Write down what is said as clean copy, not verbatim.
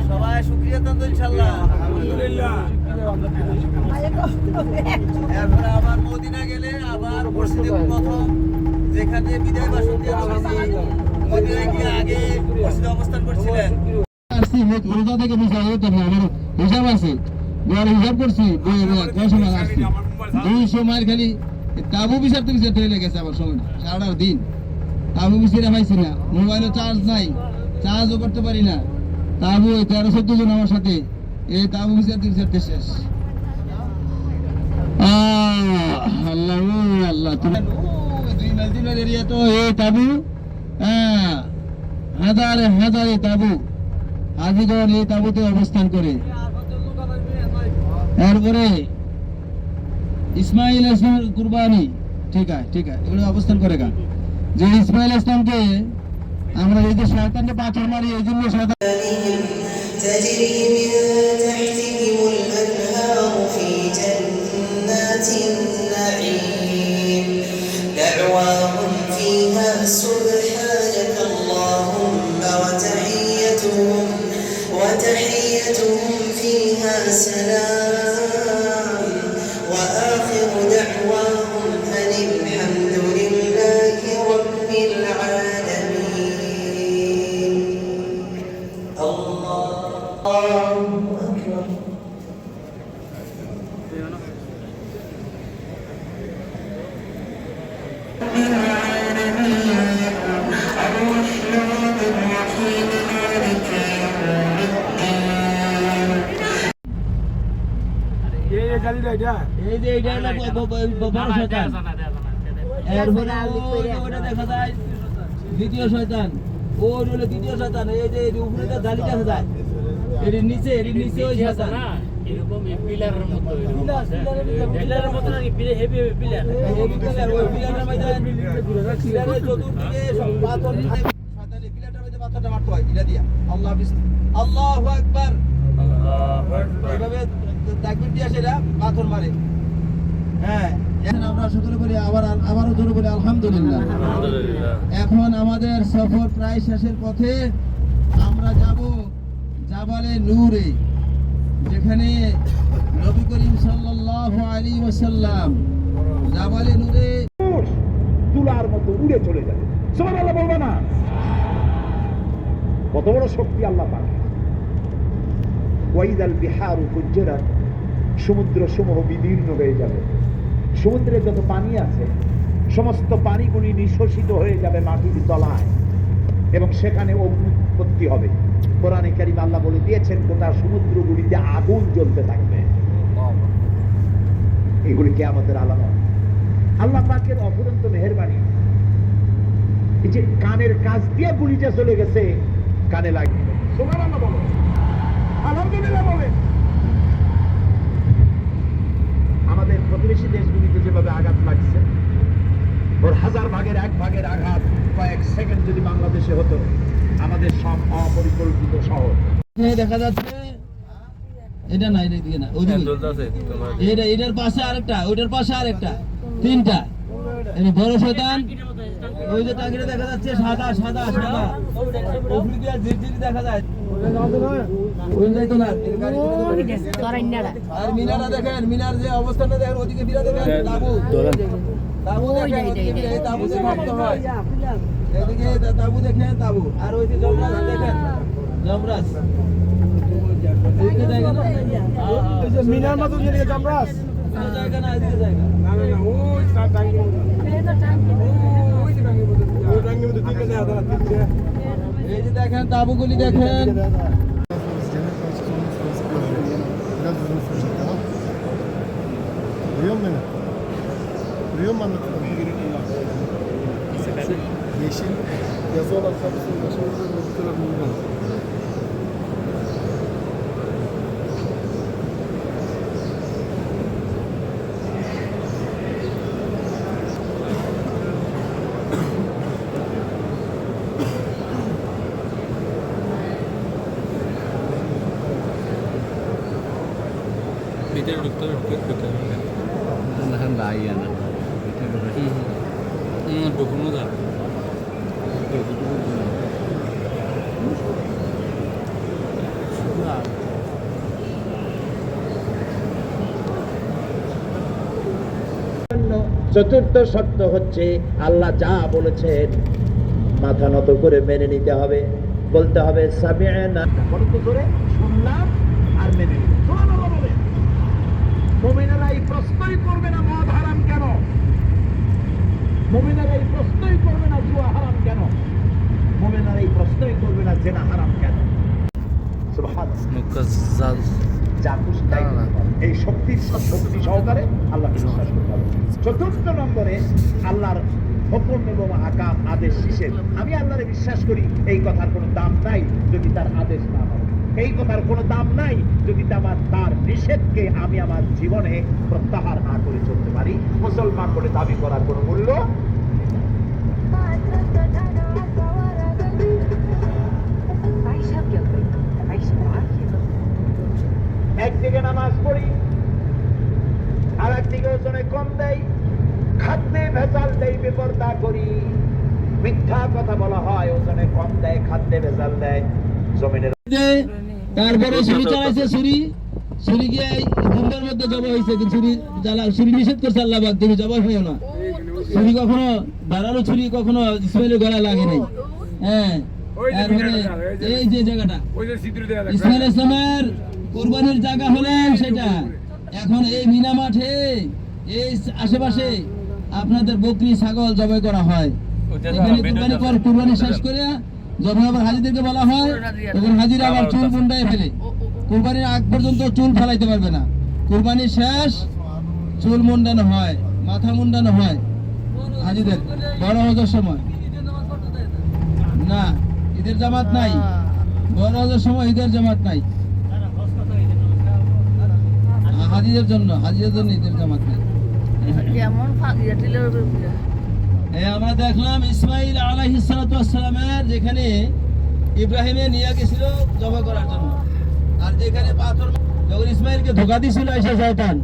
সবাই শুকরিয়া দেন ইনশাআল্লাহ। আলহামদুলিল্লাহ। এরপরে আবার মদিনা গেলে আবার মসজিদে প্রথম যেখানে বিদায় ভাষণ দিয়ে মদিনায় গিয়ে আগে মসজিদে অবস্থান করছিলেন। রোজা থেকে আমার হিসাব আছে, হিসাব করছি 200 মাইল খালি তাবু বিচারতে বিচারতে হয়ে গেছে আমার সময় সারাটা দিন। তাবু বিচারে পাইছি না, মোবাইলে চার্জ নাই, চার্জও করতে পারি না। তাবু 13-14 জন আমার সাথে, এই তাবু বিচারতে বিচারতে শেষ। আল্লাহ আল্লাহ, 2 মাইল 3 মাইল এরিয়া তো এই তাবু, হাজারে হাজারে তাবু হাজিগণ এই তাবুতে অবস্থান করে। এরপরে ইসমাইল ইসলামের কুরবানি, ঠিক আছে এগুলো অবস্থান করে গা। যে ইসমাইল ইসলামকে আমরা এই যে শয়তানকে পাথর মারি, এই জন্য শয়তান وتحيتهم فيها سلام وآخر دعواهم أن الحمد لله رب العالمين. الله أكبر. এই যে এটা বড় শয়তান, এরপরে ওটা দেখা যায় দ্বিতীয় শয়তান, ওই হলো দ্বিতীয় শয়তান। এই যে উপরে যে জালিটা আছে যায়, এর নিচে ওই শয়তান, এরকম পিলারের মতো, পিলারের মতো নাকি হেভি পিলার, ওই পিলারের মধ্যে পিলারের চতুর্দিকে সব পাথর, শয়তান এই পিলারটার মধ্যে পাথরটা মারতে হয় এটা দিয়া। আল্লাহু আকবার, এইভাবে তাকবীর দিয়ে সেটা পাথর মারে। হ্যাঁ, এখন আমরা শুকর করি, আবারও জোরে বলি আলহামদুলিল্লাহ। এখন আমাদের সফর প্রায় শেষের পথে। আমরা যাব জাবালে নূরে, যেখানে নবী করিম সাল্লাল্লাহু আলাইহি ওয়াসাল্লাম জাবালে নূরে তুলার মতো উড়ে চলে যাবে। সুবহানাল্লাহ বলবা না? কত বড় শক্তি আল্লাহ পাক। ওয়াইদাল বিহারু ফুজ্জিরাত, সমুদ্র সমূহ বিদীর্ণ হয়ে যাবে। সমুদ্রে যত পানি আছে সমস্ত পানিগুলি নিঃশোষিত হয়ে যাবে মাটির তলায়, এবং সেখানে অগ্নি উৎপত্তি হবে। কোরআনে কারীম আল্লাহ বলে দিয়েছেন গোটা সমুদ্রগুলিতে আগুন জ্বলতে থাকবে। এগুলি কিয়ামতের আলামত। আল্লাহ পাকের অফুরন্ত মেহেরবানি। এই যে কানের কাজ দিয়ে গুলিটা চলে গেছে, কানে লাগবে। সুবহানাল্লাহ বলো, আলহামদুলিল্লাহ বলে। আমাদের প্রতিবেশী দেশগুলিতে যেভাবে আঘাত লাগছে, ওর 1000 ভাগের 1 ভাগের আঘাত কয়েক সেকেন্ড যদি বাংলাদেশে হতো, আমাদের সব অপরিকল্পিত শহর। দেখা যাচ্ছে এটা না, এটা দিকে না, ওইদিকে এটার পাশে আরেকটা, ওইটার পাশে আরেকটা, 3টা। এই বড় শয়তান, ওই যে টাঙ্গিটা দেখা যাচ্ছে সাদা সাদা সাদা, ওগুলি দিয়ে ঝিরঝিরি দেখা যায়। ওই যাইতো না। আর মিনারা দেখেন, মিনার যে অবস্থানটা দেখেন, ওদিকে বিরা দেখেন, তাবু তাবু দেখেন, এই তাবু যে ভক্ত হয়, এদিকে তাবু দেখেন, তাবু। আর ওই যে যমরাজ দেখেন, যমরাজ মিনার মতো যে জামরাস জায়গা না, এদিকে জায়গা না না না, ওই টাঙ্গি ওই যে টাঙ্গি মতো, ওই টাঙ্গি মতো তিনটে দেয়া দাঁড়া, তিনটে। এই যে দেখেন তাবুগুলি দেখেন। Yeşil yazı olan kapısının başımızda bu tarafı bulmalı. ভিতরে ঢুকতে হবে, ঢুকনো যাবে। চতুর্থ শর্ত হচ্ছে আল্লাহ যা বলেছেন মাথা নত করে মেনে নিতে হবে, বলতে হবে সামি'না, বলতে করে শুনলাম আর মেনে নিলাম। সুবহানাল্লাহ বলে। মুমিনেরা এই প্রশ্নই করবে না মদ হারাম কেন, মুমিনেরা এই প্রশ্নই করবে না জুয়া হারাম কেন, মুমিনেরা এই প্রশ্নই করবে না জিনা হারাম কেন। সুবহানাল্লাহ। যা খুশি তাই এই শক্তি সহকারে আল্লাহকে বিশ্বাস করতে হবে। চতুর্থ নম্বরে আল্লাহর হুকুম এবং আকাম আদেশ নিষেধ। আমি আল্লাহরে বিশ্বাস করি, এই কথার কোনো দাম নাই যদি তার আদেশ না হয়, এই কথার কোনো দাম নাই যদি তার নিষেধকে আমি আমার জীবনে প্রত্যাহার না করে চলতে পারি। মুসলমান বলে দাবি করার কোনো মূল্য। একদিকে নামাজ পড়ি, আর একদিকে ওজনে কম দেয়, খাদ্যে ভেজাল দেয়, বেপরদা করি, মিথ্যা কথা বলা হয়, ওজনে কম দেয়, খাদ্যে ভেজাল দেয়, জমিনের। তারপরে ছুরি চালাইছে, ছুরি গিয়ে দুর্গের মধ্যে জবা হয়েছে, কিন্তু ছুরি নিষেধ করছে আল্লাহ পাক, তুমি জবা হইও না। ছুরি কখনো ধারালো ছুরি কখনো ইসমাইলের গলায় লাগে নাই। হ্যাঁ, তারপরে এই যে জায়গাটা ইসমাইল ইসলামের কুরবানির জায়গা হলেন সেটা, এখন এই মিনা মাঠে এই আশেপাশে আপনাদের বকরি ছাগল জবাই করা হয়। এখানে কুরবানি শেষ করে যখন আবার হাজিদেরকে বলা হয়, তখন হাজিরা আবার চুল মুন্ডায় ফেলে। কুরবানির আগ পর্যন্ত চুল ফেলাইতে পারবে না, কুরবানি শেষ চুল মুন্ডানো হয়, মাথা মুন্ডানো হয় হাজিদের বড় হজের সময়। না, ঈদের জামাত নাই, বড় হজের সময় ঈদের জামাত নাই, হাজিদের জন্য ঈদের জামাত নাই। আমরা দেখলাম ইসমাইল আলাইহিস সালাতু ওয়াস সালামের যেখানে ইব্রাহিমে নিয়ে গেছিল জবা করার জন্য, আর যেখানে পাথর, যখন ইসমাইলকে ধোঁকা দিছিল এসে শয়তান,